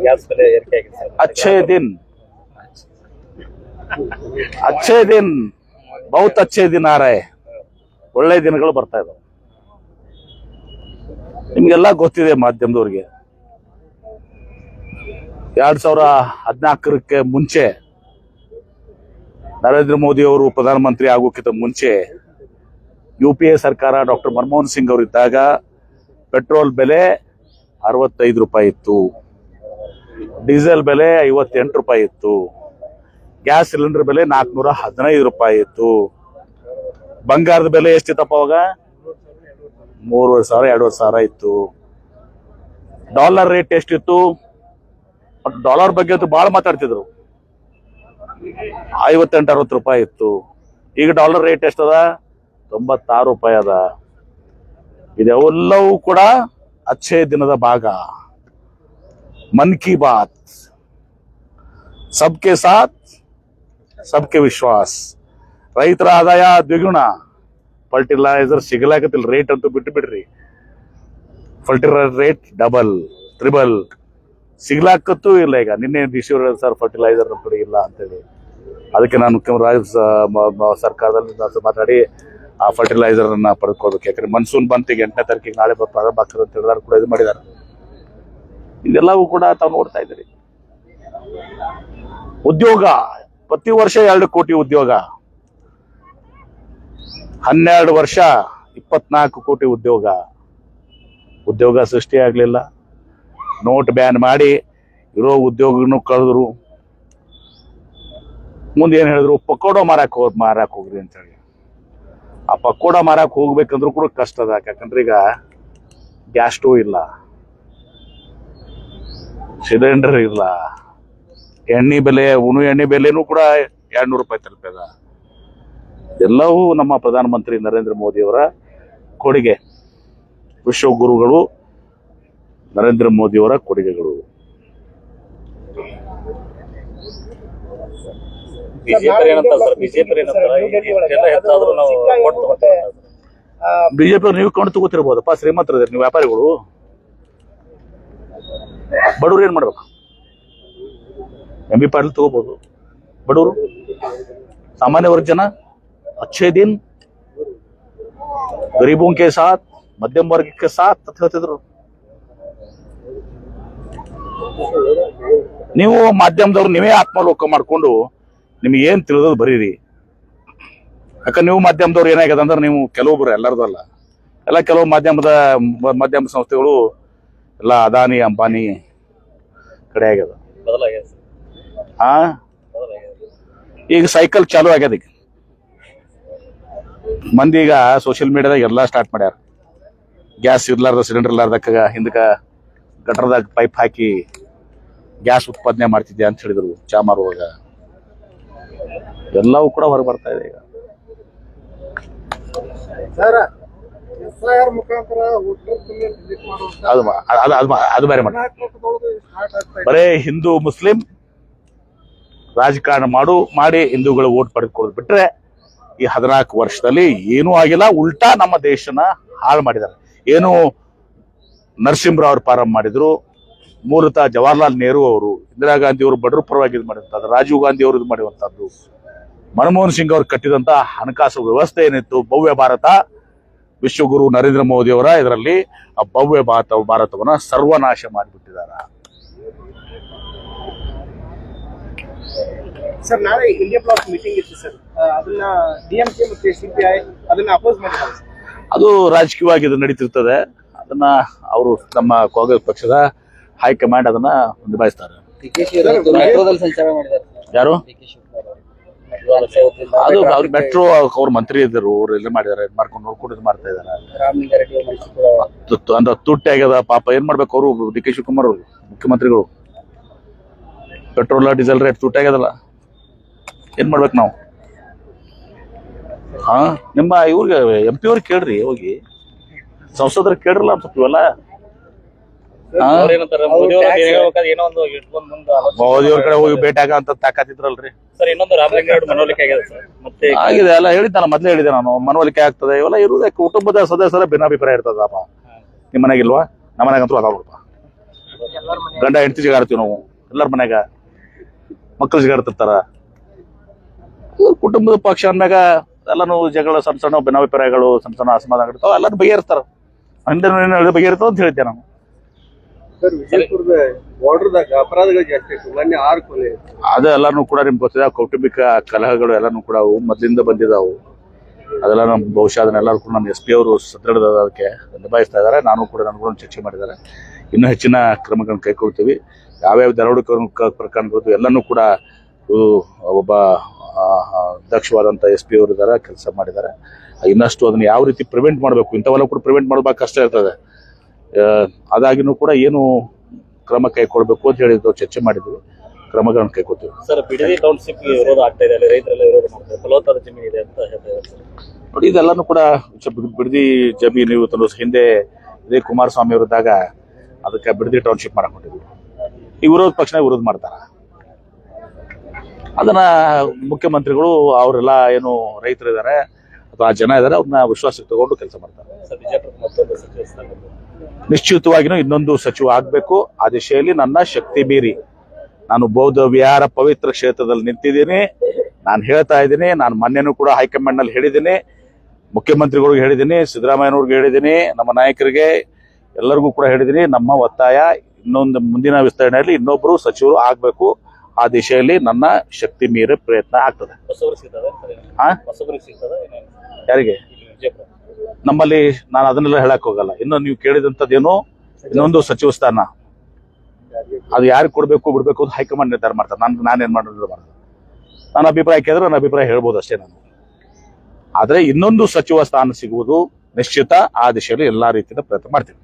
Gas ಬೆಲೆ ಏರಿಕೆ ಆಗಿದೆ ಸರ್. अच्छे दिन बहुत अच्छे दिन आ रहे ಒಳ್ಳೆ ದಿನಗಳು ಬರ್ತಾ ಇದಾವೆ. ನಿಮ್ಗೆಲ್ಲ ಗೊತ್ತಿದೆ ಮಾಧ್ಯಮದವ್ರಿಗೆ 2014 ಮುಂಚೆ ನರೇಂದ್ರ ಮೋದಿ ಅವರು ಪ್ರಧಾನಮಂತ್ರಿ ಆಗೋಕ್ಕಿಂತ ಮುಂಚೆ UPA ಸರ್ಕಾರ ಡಾಕ್ಟರ್ ಮನಮೋಹನ್ ಸಿಂಗ್ ಅವರು ಇದ್ದಾಗ ಪೆಟ್ರೋಲ್ ಬೆಲೆ 65 ರೂಪಾಯಿ ಇತ್ತು, ಡೀಸೆಲ್ ಬೆಲೆ 58 ರೂಪಾಯಿ ಇತ್ತು, ಗ್ಯಾಸ್ ಸಿಲಿಂಡರ್ ಬೆಲೆ 415 ರೂಪಾಯಿ ಇತ್ತು, ಬಂಗಾರದ ಬೆಲೆ ಎಷ್ಟಿತ್ತಪ್ಪ ಅವಾಗ 3,500 2,500 ಇತ್ತು, ಡಾಲರ್ ರೇಟ್ ಎಷ್ಟಿತ್ತು, ಡಾಲರ್ ಬಗ್ಗೆ ಅಂತೂ ಬಹಳ ಮಾತಾಡ್ತಿದ್ರು, 58-60 ರೂಪಾಯಿ ಇತ್ತು. ಈಗ ಡಾಲರ್ ರೇಟ್ ಎಷ್ಟದ 96 ರೂಪಾಯಿ ಅದ. ಇದೆಲ್ಲವೂ ಕೂಡ ಅಚ್ಚೇ ದಿನದ ಭಾಗ. ಮನ್ ಕಿ ಬಾತ್, ಸಬ್ಕೆ ಸಾಥ್ ಸಬ್ಕೆ ವಿಶ್ವಾಸ್. ರೈತರ ಆದಾಯ ದ್ವಿಗುಣ, ಫರ್ಟಿಲೈಸರ್ ಸಿಗಲಾಕತಿಲ್ಲ, ರೇಟ್ ಅಂತೂ ಬಿಟ್ಟು ಬಿಡ್ರಿ, ಫರ್ಟಿಲೈಸರ್ ರೇಟ್ ಡಬಲ್ ಟ್ರಿಬಲ್ ಸಿಗ್ಲಾಕತ್ತೂ ಇಲ್ಲ. ಈಗ ನಿನ್ನೆ DC ಸರ್ ಫರ್ಟಿಲೈಸರ್ ನಮ್ಮ ಕಡೆ ಇಲ್ಲ ಅಂತೇಳಿ, ಅದಕ್ಕೆ ನಾನು ಸರ್ಕಾರದಲ್ಲಿ ಮಾತಾಡಿ ಆ ಫರ್ಟಿಲೈಸರ್ ಅನ್ನ ಪಡೆದುಕೊಳ್ಬೇಕು. ಯಾಕಂದ್ರೆ ಮನ್ಸೂನ್ ಬಂತು, ಈಗ 8ನೇ ತಾರೀಕಿಗೆ ನಾಳೆ ಪ್ರಾರಂಭ ಆಗ್ತದೆ ಅಂತ ಹೇಳಿದಾರೆ ಕೂಡ ಇದು ಮಾಡಿದ್ದಾರೆ. ಇದೆಲ್ಲವೂ ಕೂಡ ತಾವು ನೋಡ್ತಾ ಇದ್ದೀರಿ. ಉದ್ಯೋಗ ಪ್ರತಿ ವರ್ಷ 2 ಕೋಟಿ ಉದ್ಯೋಗ, 12 ವರ್ಷ 24 ಕೋಟಿ ಉದ್ಯೋಗ ಸೃಷ್ಟಿ ಆಗ್ಲಿಲ್ಲ. ನೋಟ್ ಬ್ಯಾನ್ ಮಾಡಿ ಇರೋ ಉದ್ಯೋಗನು ಕಳೆದ್ರು. ಮುಂದೆ ಏನ್ ಹೇಳಿದ್ರು, ಪಕೋಡ ಮಾರಕ್ ಹೋಗ್ರಿ ಅಂತ ಹೇಳಿ. ಆ ಪಕೋಡ ಮಾರಕ್ ಹೋಗ್ಬೇಕಂದ್ರೂ ಕೂಡ ಕಷ್ಟ ಅದ. ಯಾಕಂದ್ರೆ ಈಗ ಗ್ಯಾಸ್ ಸ್ಟೋವ್ ಇಲ್ಲ, ಸಿಲಿಂಡರ್ ಇಲ್ಲ, ಎಣ್ಣೆ ಬೆಲೆನೂ ಕೂಡ 200 ರೂಪಾಯಿ ತಲುಪದ. ಎಲ್ಲವೂ ನಮ್ಮ ಪ್ರಧಾನಮಂತ್ರಿ ನರೇಂದ್ರ ಮೋದಿ ಅವರ ಕೊಡುಗೆ. ವಿಶ್ವಗುರುಗಳು ನರೇಂದ್ರ ಮೋದಿ ಅವರ ಕೊಡುಗೆಗಳು. ಬಿಜೆಪಿ ನೀವು ಕೊಂಡು ತಗೋತಿರ್ಬೋದಪ್ಪ, ಶ್ರೀಮಂತರಿದ್ದೀರಿ ನೀವು, ವ್ಯಾಪಾರಿಗಳು. ಬಡವ್ರು ಏನ್ ಮಾಡ್ಬೇಕು? MB ಪಾಟೀಲ್ ತಗೋಬಹುದು, ಬಡವರು ಸಾಮಾನ್ಯ ವರ್ಗ ಜನ अच्छे दिन गरीबों के साथ मध्यम वर्ग के साथ ಅಂತ ಹೇಳ್ತಿದ್ರು. ನೀವು ಮಾಧ್ಯಮದವ್ರು ನೀವೇ ಆತ್ಮಾವಲೋಕ ಮಾಡ್ಕೊಂಡು ನಿಮ್ಗೆ ಏನ್ ತಿಳಿದದು ಬರೀರಿ. ಯಾಕಂದ್ರೆ ನೀವು ಮಾಧ್ಯಮದವ್ರು ಏನಾಗ್ಯದ ಅಂದ್ರೆ, ನೀವು ಕೆಲವೊಬ್ರು, ಎಲ್ಲರದು ಅಲ್ಲ, ಎಲ್ಲ ಕೆಲವು ಮಾಧ್ಯಮ ಸಂಸ್ಥೆಗಳು ಎಲ್ಲ ಅದಾನಿ ಅಂಬಾನಿ ಕಡೆ ಆಗ್ಯದ. ಈಗ ಸೈಕಲ್ ಚಾಲು ಆಗ್ಯದ. ಈಗ ಮಂದಿ ಈಗ ಸೋಷಿಯಲ್ ಮೀಡಿಯಾದಾಗ ಎಲ್ಲ ಸ್ಟಾರ್ಟ್ ಮಾಡ್ಯಾರ. ಗ್ಯಾಸ್ ಇರ್ಲಾರ್ದ, ಸಿಲಿಂಡರ್ ಇರ್ಲಾರ್ದಕ್ಕ ಹಿಂದಕ ಗಟರ್ದಾಗ ಪೈಪ್ ಹಾಕಿ ಗ್ಯಾಸ್ ಉತ್ಪಾದನೆ ಮಾಡ್ತಿದ್ದೆ ಅಂತ ಹೇಳಿದ್ರು ಚಾ ಮಾರುವಾಗ. ಎಲ್ಲವೂ ಕೂಡ ಹೊರಗೆ ಬರ್ತಾ ಇದೆ ಈಗ. ಅದು ಬೇರೆ ಮಾಡಿ, ಬರೇ ಹಿಂದೂ ಮುಸ್ಲಿಂ ರಾಜಕಾರಣ ಮಾಡಿ ಹಿಂದೂಗಳು ಓಟ್ ಪಡೆದುಕೊಳ್ಳೋದು ಬಿಟ್ರೆ ಈ 14 ವರ್ಷದಲ್ಲಿ ಏನೂ ಆಗಿಲ್ಲ. ಉಲ್ಟಾ ನಮ್ಮ ದೇಶನ ಹಾಳು ಮಾಡಿದ್ದಾರೆ. ಏನು ನರಸಿಂಹರಾವ್ ಅವರು ಪ್ರಾರಂಭ ಮಾಡಿದ್ರು, ಮೂಲತಃ ಜವಾಹರ್ಲಾಲ್ ನೆಹರು ಅವರು, ಇಂದಿರಾ ಗಾಂಧಿ ಅವರು ಬಡವರ ಪರವಾಗಿ ಇದು ಮಾಡಿದಂಥದ್ದು, ರಾಜೀವ್ ಗಾಂಧಿ ಅವರು ಇದು ಮಾಡುವಂತಹದ್ದು, ಮನಮೋಹನ್ ಸಿಂಗ್ ಅವರು ಕಟ್ಟಿದಂತ ಹಣಕಾಸು ವ್ಯವಸ್ಥೆ ಏನಿತ್ತು, ಭವ್ಯ ಭಾರತ, ವಿಶ್ವಗುರು ನರೇಂದ್ರ ಮೋದಿ ಅವರ ಇದರಲ್ಲಿ ಆ ಭವ್ಯ ಭಾರತವನ್ನ ಸರ್ವನಾಶ ಮಾಡಿಬಿಟ್ಟಿದ್ದಾರೆ. ಸರ್, ನಾಳೆ ಇಂಡಿಯಾ ಬ್ಲಾಕ್ ಮೀಟಿಂಗ್ ಇತ್ತು ಸರ್, ಅದನ್ನ DMK ಮತ್ತು CPI ಅದನ್ನ ಅಪೋಸ್ ಮಾಡಿದ್ದಾರೆ. ಅದು ರಾಜಕೀಯವಾಗಿ ಇದು ನಡೀತಿರ್ತದೆ. ಅದನ್ನ ಅವರು ನಮ್ಮ ಕಾಂಗ್ರೆಸ್ ಪಕ್ಷದ ಹೈಕಮಾಂಡ್ ಅದನ್ನ ನಿಭಾಯಿಸ್ತಾರೆ. ಯಾರು ಅದು ಅವ್ರ ಮೆಟ್ರೋ ಅವ್ರ ಮಂತ್ರಿ ಇದ್ದರು, ಅವ್ರು ಎಲ್ಲ ಮಾಡಿದಾರೆ, ಮಾಡ್ಕೊಂಡು ನೋಡ್ಕೊಂಡು ಇದು ಮಾಡ್ತಾ ಇದಾರೆ. ಅಂದ್ರೆ ತುಟ್ಟಿ ಆಗ್ಯದ ಪಾಪ. ಏನ್ ಮಾಡ್ಬೇಕು ಅವರು, DK ಶಿವಕುಮಾರ್ ಅವರು ಮುಖ್ಯಮಂತ್ರಿಗಳು. ಪೆಟ್ರೋಲ್ ಡೀಸೆಲ್ ರೇಟ್ ತುಟ್ಟಿ ಆಗ್ಯದಲ್ಲ, ಏನ್ ಮಾಡ್ಬೇಕು ನಾವು? ನಿಮ್ಮ ಇವ್ರಿಗೆ MP ಅವ್ರಿಗೆ ಕೇಳ್ರಿ, ಹೋಗಿ ಸಂಸದರಿಗೆ ಕೇಳ್ರಲ್ಲ ಸ್ವಲ್ಪ ಇವೆಲ್ಲ. ಮೋದಿ ಅವ್ರ ಕಡೆ ಹೋಗಿ ಭೇಟಿ ಆಗ ಅಂತ ತಾಕತ್ತಿದ್ರಲ್ರಿ. ಆಗಿದೆ ಎಲ್ಲ ಹೇಳಿದ್ದಾನ, ಮೊದ್ಲೇ ಹೇಳಿದೆ ನಾನು, ಮನವೊಲಿಕೆ ಆಗ್ತದೆ. ಇವೆಲ್ಲ ಇರುವುದಕ್ಕೆ ಕುಟುಂಬದ ಸದಸ್ಯರ ಭಿನ್ನಾಭಿಪ್ರಾಯ ಇರ್ತದಪ್ಪ. ನಿಮ್ಮ ಮನೆಗಿಲ್ವಾ? ನಮ್ಮ ಮನೆಗಂತೂ ಅದಾವಪ್ಪ. ಗಂಡ ಹೆಂಡತಿ ಜಗಾಡ್ತೀವಿ ನಾವು ಎಲ್ಲರ ಮನ್ಯಾಗ, ಮಕ್ಕಳು ಜಗಾಡ್ತಿರ್ತಾರ. ಕುಟುಂಬದ ಪಕ್ಷ ಅಂದಾಗ ಎಲ್ಲಾನು ಜಗಳ, ಸಣ್ಣ ಸಣ್ಣ ಭಿನ್ನಾಭಿಪ್ರಾಯಗಳು, ಸಣ್ಣ ಸಣ್ಣ ಅಸಮಾಧಾನ ಇರ್ತಾವ, ಎಲ್ಲರೂ ಬಗೆಹರಿಸ್ತಾರ. ಹಿಂದೆ ಬಗೆಹರಿತಾವ ಅಂತ ಹೇಳ್ತೇವೆ ನಾವು. ಸರ್, ವಿಜಯಪುರದ ಬಾರ್ಡರ್ದಾಗ ಅಪರಾಧಗಳು ಜಾಸ್ತಿ ಆಯ್ತು. ಮೊನ್ನೆ 6 ಕೊಲೆ. ಅದು ಎಲ್ಲಾನು ಕೂಡ ನಿಮ್ಗೆ ಗೊತ್ತಿದೆ. ಕೌಟುಂಬಿಕ ಕಲಹಗಳು ಎಲ್ಲಾನು ಕೂಡ ಅವು ಮೊದಲಿಂದ ಬಂದಿದ್ದಾವು. ಅದೆಲ್ಲ ನಮ್ಮ ಬಹುಶಃ ಅದನ್ನೆಲ್ಲರೂ ಕೂಡ ನಮ್ಮ SP ಅವರು ಸದೃಢ ಅದಕ್ಕೆ ನಿಭಾಯಿಸ್ತಾ ಇದ್ದಾರೆ. ನಾನು ಕೂಡ ನನ್ನ ಕೂಡ ಚರ್ಚೆ ಮಾಡಿದ್ದಾರೆ. ಇನ್ನೂ ಹೆಚ್ಚಿನ ಕ್ರಮಗಳನ್ನು ಕೈಗೊಳ್ತೀವಿ. ಯಾವ್ಯಾವ ದರೋಡೆ ಪ್ರಕರಣಗಳು ಎಲ್ಲನೂ ಕೂಡ ಒಬ್ಬ ದಕ್ಷವಾದಂಥ SP ಅವರು ಇದ್ದಾರೆ, ಕೆಲಸ ಮಾಡಿದ್ದಾರೆ. ಇನ್ನಷ್ಟು ಅದನ್ನ ಯಾವ ರೀತಿ ಪ್ರಿವೆಂಟ್ ಮಾಡಬೇಕು, ಇಂಥವೆಲ್ಲ ಕೂಡ ಪ್ರಿವೆಂಟ್ ಮಾಡೋದು ಕಷ್ಟ ಇರ್ತದೆ. ಅದಾಗಿನೂ ಕೂಡ ಏನು ಕ್ರಮ ಕೈಗೊಳ್ಬೇಕು ಅಂತ ಹೇಳಿದ್ದು ಚರ್ಚೆ ಮಾಡಿದ್ವಿ. ಕ್ರಮಗಳನ್ನು ಕೈಗೊಳ್ತೀವಿ. ಸರ್, ಬಿಡದಿ ಟೌನ್ಶಿಪ್ ವಿರೋಧ ಆಗ್ತಾ ಇದೆ, ರೈತರೆಲ್ಲ ವಿರೋಧ ಮಾಡ್ತಾರೆ, ಫಲವತ್ತಾದ ಜಮೀನು ಇದೆ ಅಂತ ಹೇಳ್ತಾರೆ. ನೋಡಿ, ಇದೆಲ್ಲಾನು ಕೂಡ ಬಿಡದಿ ಜಮೀನು ಇವತ್ತು ಹಿಂದೆ ಇದೇ ಕುಮಾರಸ್ವಾಮಿ ಅವರಿದ್ದಾಗ ಅದಕ್ಕೆ ಬಿಡದಿ ಟೌನ್ಶಿಪ್ ಮಾಡಕೊಂಡಿದ್ವಿ. ಈ ವಿರೋಧ ಪಕ್ಷ ವಿರೋಧ ಮಾಡ್ತಾರ. ಅದನ್ನ ಮುಖ್ಯಮಂತ್ರಿಗಳು ಅವರೆಲ್ಲ ಏನು ರೈತರಿದ್ದಾರೆ ಅಥವಾ ಜನ ಇದ್ದಾರೆ ಅವ್ರನ್ನ ವಿಶ್ವಾಸಕ್ಕೆ ತಗೊಂಡು ಕೆಲಸ ಮಾಡ್ತಾರೆ. ಸರ್, ಬಿಜೆಪಿ ಮತ್ತೊಂದು ಸಚಿವ ಸ್ಥಾನ ನಿಶ್ಚಿತವಾಗಿನೂ ಇನ್ನೊಂದು ಸಚಿವ ಆಗ್ಬೇಕು. ಆ ದಿಶೆಯಲ್ಲಿ ನನ್ನ ಶಕ್ತಿ ಮೀರಿ ನಾನು ಬೌದ್ಧ ವಿಹಾರ ಪವಿತ್ರ ಕ್ಷೇತ್ರದಲ್ಲಿ ನಿಂತಿದ್ದೀನಿ. ನಾನು ಹೇಳ್ತಾ ಇದ್ದೀನಿ, ನಾನು ಮೊನ್ನೆನೂ ಕೂಡ ಹೈಕಮಾಂಡ್ ನಲ್ಲಿ ಹೇಳಿದ್ದೀನಿ, ಮುಖ್ಯಮಂತ್ರಿಗಳಿಗೆ ಹೇಳಿದ್ದೀನಿ, ಸಿದ್ದರಾಮಯ್ಯನವ್ರಿಗೆ ಹೇಳಿದ್ದೀನಿ, ನಮ್ಮ ನಾಯಕರಿಗೆ ಎಲ್ಲರಿಗೂ ಕೂಡ ಹೇಳಿದ್ದೀನಿ. ನಮ್ಮ ಒತ್ತಾಯ ಇನ್ನೊಂದು ಮುಂದಿನ ವಿಸ್ತರಣೆಯಲ್ಲಿ ಇನ್ನೊಬ್ರು ಸಚಿವರು ಆಗ್ಬೇಕು. ಆ ದಿಶೆಯಲ್ಲಿ ನನ್ನ ಶಕ್ತಿ ಮೀರಿ ಪ್ರಯತ್ನ ಆಗ್ತದೆ. ಯಾರಿಗೆ ನಮ್ಮಲ್ಲಿ ನಾನು ಅದನ್ನೆಲ್ಲ ಹೇಳಕ್ ಹೋಗಲ್ಲ. ಇನ್ನು ನೀವು ಕೇಳಿದಂಥದ್ದೇನು ಇನ್ನೊಂದು ಸಚಿವ ಸ್ಥಾನ, ಅದು ಯಾರಿಗೆ ಕೊಡ್ಬೇಕು ಬಿಡ್ಬೇಕು ಅಂತ ಹೈಕಮಾಂಡ್ ನಿರ್ಧಾರ ಮಾಡ್ತಾರೆ. ನಾನೇನ್ ಮಾಡೋದು ಮಾಡೋದು, ನನ್ನ ಅಭಿಪ್ರಾಯ ಕೇಳಿದ್ರೆ ನನ್ನ ಅಭಿಪ್ರಾಯ ಹೇಳ್ಬೋದು ಅಷ್ಟೇ ನಾನು. ಆದ್ರೆ ಇನ್ನೊಂದು ಸಚಿವ ಸ್ಥಾನ ಸಿಗುವುದು ನಿಶ್ಚಿತ. ಆ ದಿಶೆಯಲ್ಲಿ ಎಲ್ಲಾ ರೀತಿಯ ಪ್ರಯತ್ನ ಮಾಡ್ತೀನಿ.